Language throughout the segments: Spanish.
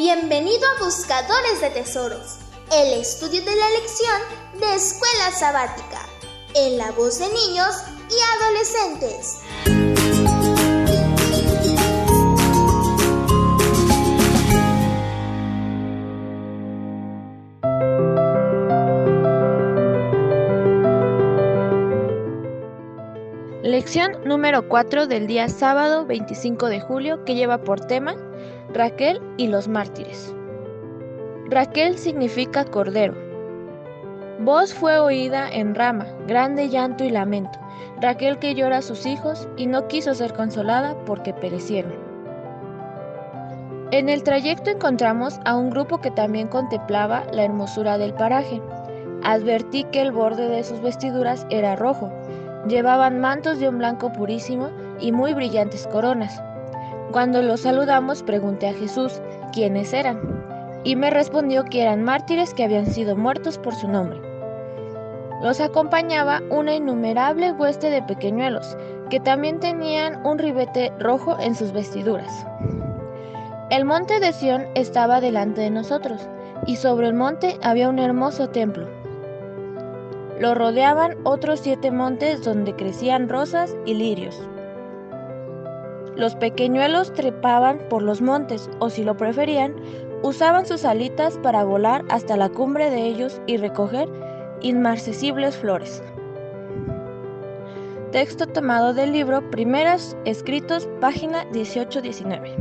Bienvenido a Buscadores de Tesoros, el estudio de la lección de Escuela Sabática, en la voz de niños y adolescentes. Lección número 4 del día sábado 25 de julio, que lleva por tema Raquel y los mártires. Raquel significa cordero. Voz fue oída en Rama, grande llanto y lamento. Raquel que llora a sus hijos y no quiso ser consolada porque perecieron. En el trayecto encontramos a un grupo que también contemplaba la hermosura del paraje. Advertí que el borde de sus vestiduras era rojo. Llevaban mantos de un blanco purísimo y muy brillantes coronas. Cuando los saludamos, pregunté a Jesús quiénes eran, y me respondió que eran mártires que habían sido muertos por su nombre. Los acompañaba una innumerable hueste de pequeñuelos, que también tenían un ribete rojo en sus vestiduras. El monte de Sión estaba delante de nosotros, y sobre el monte había un hermoso templo. Lo rodeaban otros 7 montes donde crecían rosas y lirios. Los pequeñuelos trepaban por los montes, o si lo preferían, usaban sus alitas para volar hasta la cumbre de ellos y recoger inmarcesibles flores. Texto tomado del libro Primeros Escritos, página 18-19.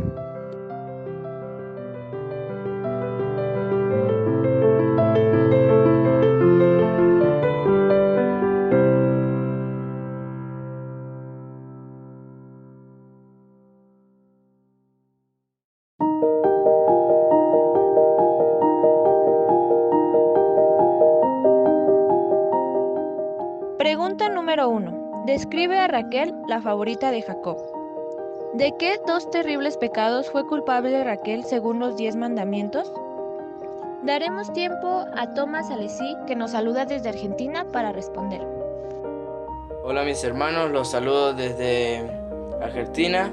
Pregunta número 1. Describe a Raquel, la favorita de Jacob. ¿De qué 2 terribles pecados fue culpable Raquel según los 10 mandamientos? Daremos tiempo a Tomás Alessi, que nos saluda desde Argentina, para responder. Hola mis hermanos, los saludo desde Argentina,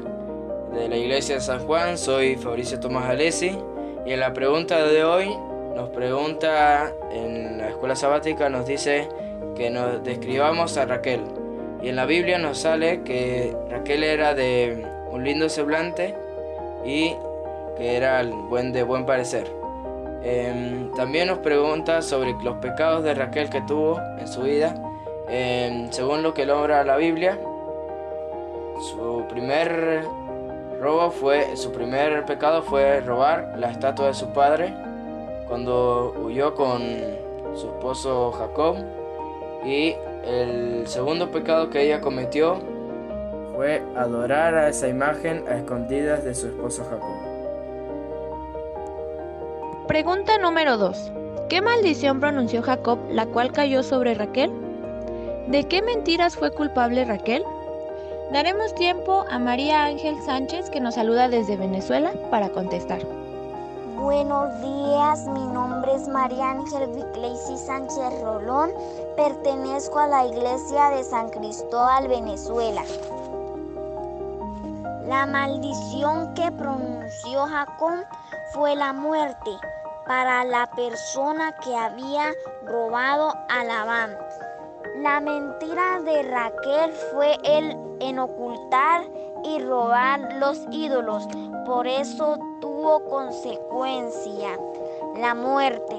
de la iglesia de San Juan. Soy Fabricio Tomás Alessi y en la pregunta de hoy nos pregunta en la escuela sabática, nos dice que nos describamos a Raquel, y en la Biblia nos sale que Raquel era de un lindo semblante y que era de buen parecer. También nos pregunta sobre los pecados de Raquel que tuvo en su vida. Según lo que logra la Biblia, su primer pecado fue robar la estatua de su padre cuando huyó con su esposo Jacob. Y el segundo pecado que ella cometió fue adorar a esa imagen a escondidas de su esposo Jacob. Pregunta número 2. ¿Qué maldición pronunció Jacob, la cual cayó sobre Raquel? ¿De qué mentiras fue culpable Raquel? Daremos tiempo a María Ángel Sánchez, que nos saluda desde Venezuela, para contestar. Buenos días, mi nombre es María Ángel Vicleisi Sánchez Rolón, pertenezco a la iglesia de San Cristóbal, Venezuela. La maldición que pronunció Jacob fue la muerte para la persona que había robado a Labán. La mentira de Raquel fue el en ocultar y robar los ídolos, por eso tuvo consecuencia, la muerte.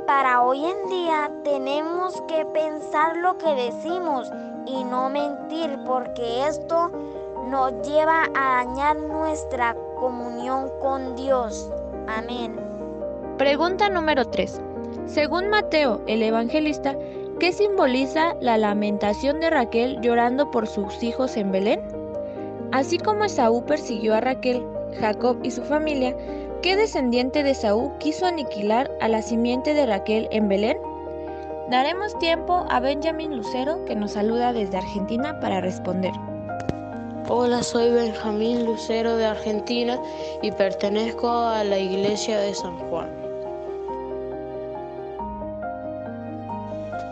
Para hoy en día tenemos que pensar lo que decimos y no mentir, porque esto nos lleva a dañar nuestra comunión con Dios. Amén. Pregunta número 3. Según Mateo, el evangelista, ¿qué simboliza la lamentación de Raquel llorando por sus hijos en Belén? Así como Esaú persiguió a Raquel, Jacob y su familia, ¿qué descendiente de Esaú quiso aniquilar a la simiente de Raquel en Belén? Daremos tiempo a Benjamín Lucero, que nos saluda desde Argentina, para responder. Hola, soy Benjamín Lucero de Argentina y pertenezco a la iglesia de San Juan.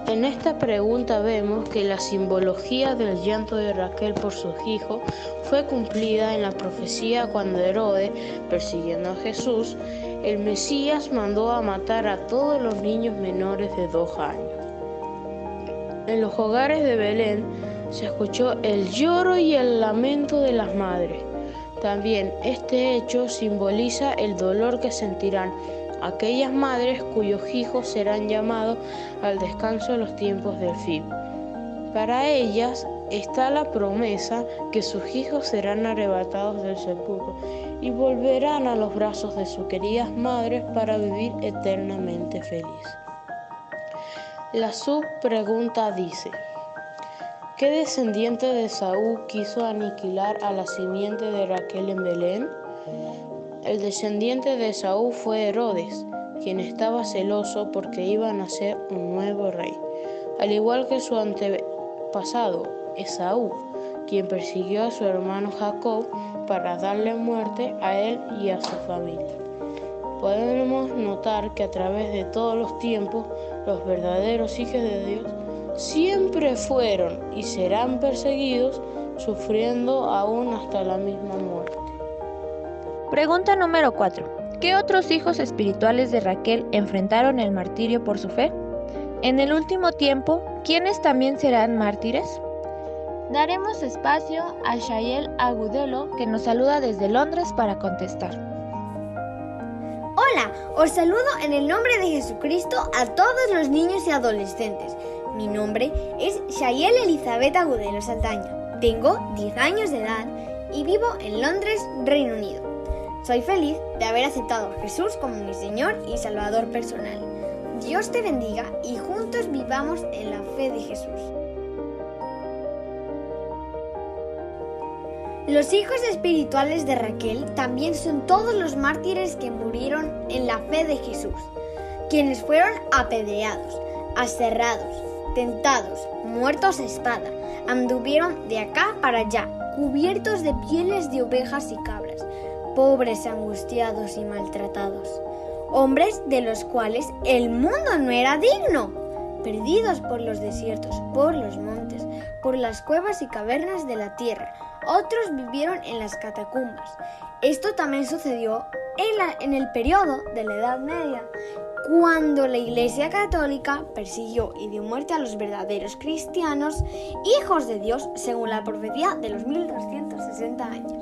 En esta pregunta vemos que la simbología del llanto de Raquel por sus hijos fue cumplida en la profecía cuando Herodes, persiguiendo a Jesús, el Mesías mandó a matar a todos los niños menores de 2 años. En los hogares de Belén se escuchó el lloro y el lamento de las madres. También este hecho simboliza el dolor que sentirán aquellas madres cuyos hijos serán llamados al descanso de los tiempos del fin. Para ellas está la promesa que sus hijos serán arrebatados del sepulcro y volverán a los brazos de sus queridas madres para vivir eternamente felices. La subpregunta dice: ¿qué descendiente de Esaú quiso aniquilar a la simiente de Raquel en Belén? El descendiente de Esaú fue Herodes, quien estaba celoso porque iba a nacer un nuevo rey, al igual que su antepasado, Esaú, quien persiguió a su hermano Jacob para darle muerte a él y a su familia. Podemos notar que a través de todos los tiempos, los verdaderos hijos de Dios siempre fueron y serán perseguidos, sufriendo aún hasta la misma muerte. Pregunta número 4. ¿Qué otros hijos espirituales de Raquel enfrentaron el martirio por su fe? En el último tiempo, ¿quiénes también serán mártires? Daremos espacio a Shael Agudelo, que nos saluda desde Londres, para contestar. Hola, os saludo en el nombre de Jesucristo a todos los niños y adolescentes. Mi nombre es Shael Elizabeth Agudelo Saldaña. Tengo 10 años de edad y vivo en Londres, Reino Unido. Soy feliz de haber aceptado a Jesús como mi Señor y Salvador personal. Dios te bendiga y juntos vivamos en la fe de Jesús. Los hijos espirituales de Raquel también son todos los mártires que murieron en la fe de Jesús, quienes fueron apedreados, aserrados, tentados, muertos a espada, anduvieron de acá para allá, cubiertos de pieles de ovejas y cabras, pobres, angustiados y maltratados, hombres de los cuales el mundo no era digno, perdidos por los desiertos, por los montes, por las cuevas y cavernas de la tierra. Otros vivieron en las catacumbas. Esto también sucedió en el periodo de la Edad Media, cuando la Iglesia Católica persiguió y dio muerte a los verdaderos cristianos, hijos de Dios, según la profecía de los 1260 años.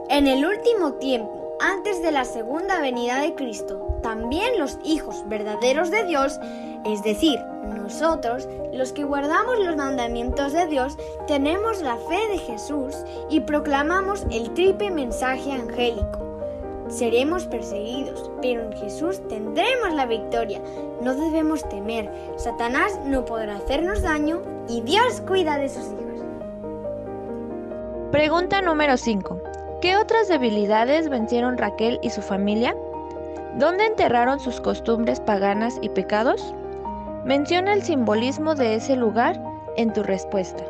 En el último tiempo, antes de la segunda venida de Cristo, también los hijos verdaderos de Dios, es decir, nosotros, los que guardamos los mandamientos de Dios, tenemos la fe de Jesús y proclamamos el triple mensaje angélico. Seremos perseguidos, pero en Jesús tendremos la victoria. No debemos temer. Satanás no podrá hacernos daño y Dios cuida de sus hijos. Pregunta número 5. ¿Qué otras debilidades vencieron Raquel y su familia? ¿Dónde enterraron sus costumbres paganas y pecados? Menciona el simbolismo de ese lugar en tu respuesta.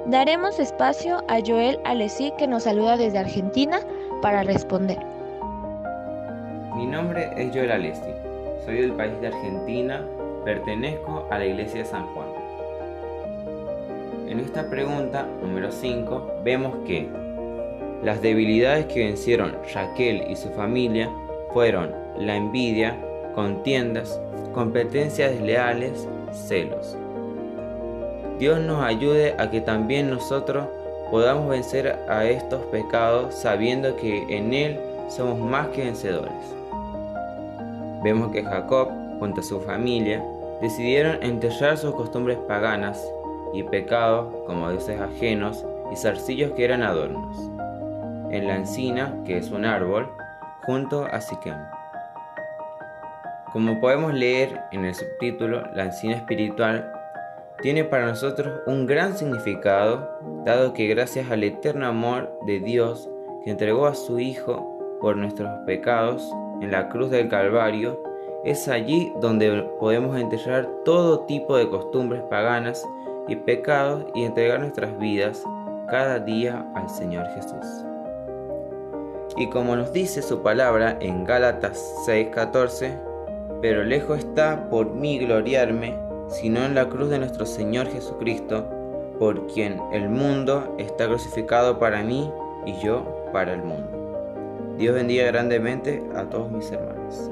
Daremos espacio a Joel Alessi, que nos saluda desde Argentina, para responder. Mi nombre es Joel Alessi, soy del país de Argentina, pertenezco a la iglesia de San Juan. En esta pregunta, número 5, vemos que las debilidades que vencieron Raquel y su familia fueron la envidia, contiendas, competencias desleales, celos. Dios nos ayude a que también nosotros podamos vencer a estos pecados sabiendo que en Él somos más que vencedores. Vemos que Jacob, junto a su familia, decidieron enterrar sus costumbres paganas y pecados como dioses ajenos y zarcillos que eran adornos, en la encina, que es un árbol, junto a Siquem. Como podemos leer en el subtítulo, la encina espiritual tiene para nosotros un gran significado, dado que gracias al eterno amor de Dios que entregó a su Hijo por nuestros pecados en la cruz del Calvario, es allí donde podemos enterrar todo tipo de costumbres paganas y pecados y entregar nuestras vidas cada día al Señor Jesús. Y como nos dice su palabra en Gálatas 6:14, pero lejos está por mí gloriarme, sino en la cruz de nuestro Señor Jesucristo, por quien el mundo está crucificado para mí y yo para el mundo. Dios bendiga grandemente a todos mis hermanos.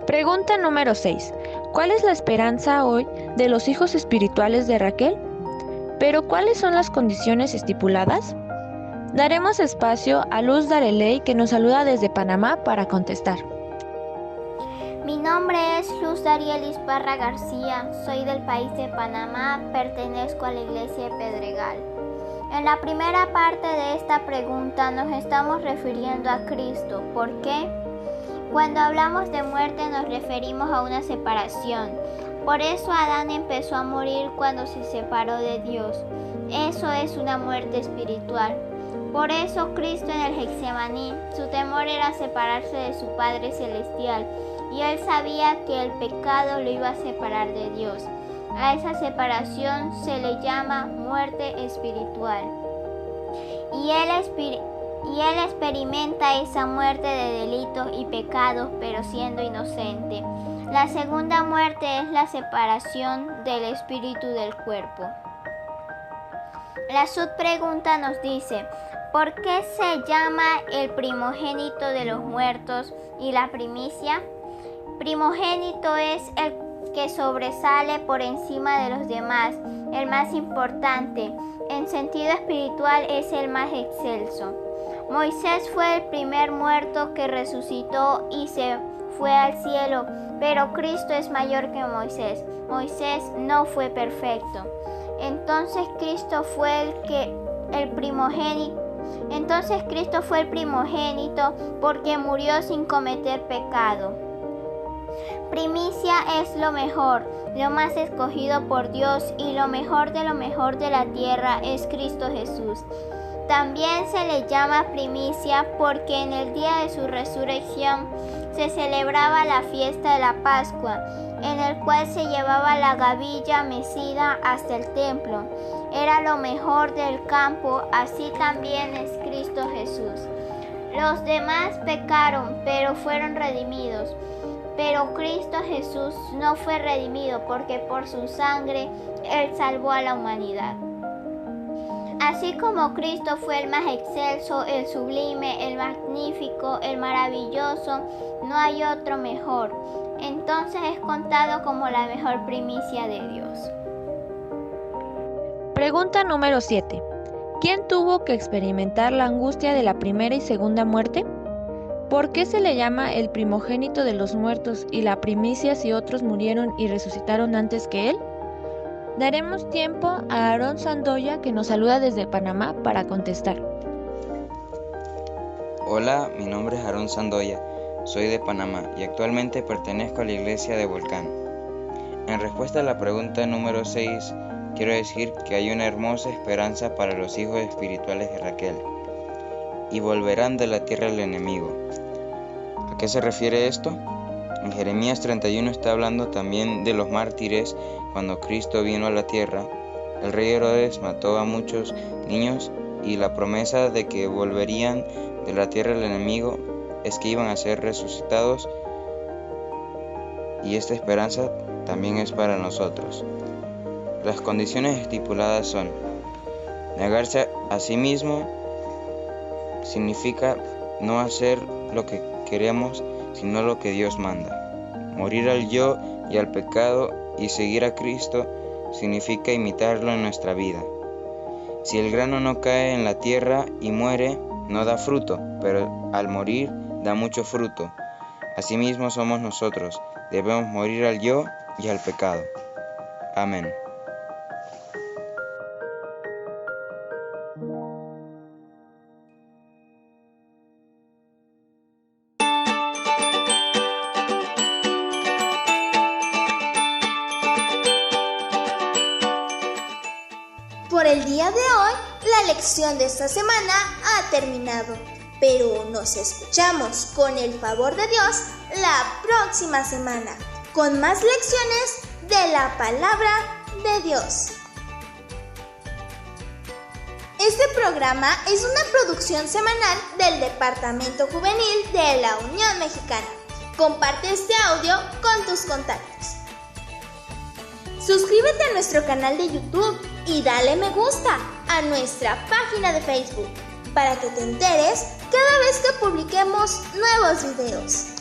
Pregunta número 6. ¿Cuál es la esperanza hoy de los hijos espirituales de Raquel? ¿Pero cuáles son las condiciones estipuladas? Daremos espacio a Luz Dareley, que nos saluda desde Panamá, para contestar. Mi nombre es Luz Darielis Parra García, soy del país de Panamá, pertenezco a la iglesia de Pedregal. En la primera parte de esta pregunta nos estamos refiriendo a Cristo. ¿Por qué? Cuando hablamos de muerte nos referimos a una separación. Por eso Adán empezó a morir cuando se separó de Dios. Eso es una muerte espiritual. Por eso Cristo en el Getsemaní, su temor era separarse de su Padre Celestial, y él sabía que el pecado lo iba a separar de Dios. A esa separación se le llama muerte espiritual. Y él experimenta esa muerte de delitos y pecados, pero siendo inocente. La segunda muerte es la separación del espíritu del cuerpo. La subpregunta nos dice: ¿por qué se llama el primogénito de los muertos y la primicia? Primogénito es el que sobresale por encima de los demás, el más importante. En sentido espiritual es el más excelso. Moisés fue el primer muerto que resucitó y se fue al cielo, pero Cristo es mayor que Moisés. Moisés no fue perfecto. Entonces Cristo fue el primogénito porque murió sin cometer pecado. Primicia es lo mejor, lo más escogido por Dios, y lo mejor de la tierra es Cristo Jesús. También se le llama primicia porque en el día de su resurrección se celebraba la fiesta de la Pascua, en el cual se llevaba la gavilla mecida hasta el templo. Era lo mejor del campo, así también es Cristo Jesús. Los demás pecaron, pero fueron redimidos. Pero Cristo Jesús no fue redimido porque por su sangre Él salvó a la humanidad. Así como Cristo fue el más excelso, el sublime, el magnífico, el maravilloso, no hay otro mejor. Entonces es contado como la mejor primicia de Dios. Pregunta número 7. ¿Quién tuvo que experimentar la angustia de la primera y segunda muerte? ¿Por qué se le llama el primogénito de los muertos y la primicia si otros murieron y resucitaron antes que él? Daremos tiempo a Aarón Sandoya, que nos saluda desde Panamá, para contestar. Hola, mi nombre es Aarón Sandoya, soy de Panamá y actualmente pertenezco a la iglesia de Volcán. En respuesta a la pregunta número 6, quiero decir que hay una hermosa esperanza para los hijos espirituales de Raquel. Y volverán de la tierra el enemigo. ¿A qué se refiere esto? En Jeremías 31 está hablando también de los mártires cuando Cristo vino a la tierra. El rey Herodes mató a muchos niños y la promesa de que volverían de la tierra el enemigo es que iban a ser resucitados, y esta esperanza también es para nosotros. Las condiciones estipuladas son: negarse a sí mismo significa no hacer lo que queremos, sino lo que Dios manda. Morir al yo y al pecado y seguir a Cristo significa imitarlo en nuestra vida. Si el grano no cae en la tierra y muere, no da fruto, pero al morir da mucho fruto. Asimismo somos nosotros, debemos morir al yo y al pecado. Amén. Por el día de hoy, la lección de esta semana ha terminado, pero nos escuchamos con el favor de Dios la próxima semana, con más lecciones de la palabra de Dios. Este programa es una producción semanal del Departamento Juvenil de la Unión Mexicana. Comparte este audio con tus contactos. Suscríbete a nuestro canal de YouTube y dale me gusta a nuestra página de Facebook. para que te enteres cada vez que publiquemos nuevos videos.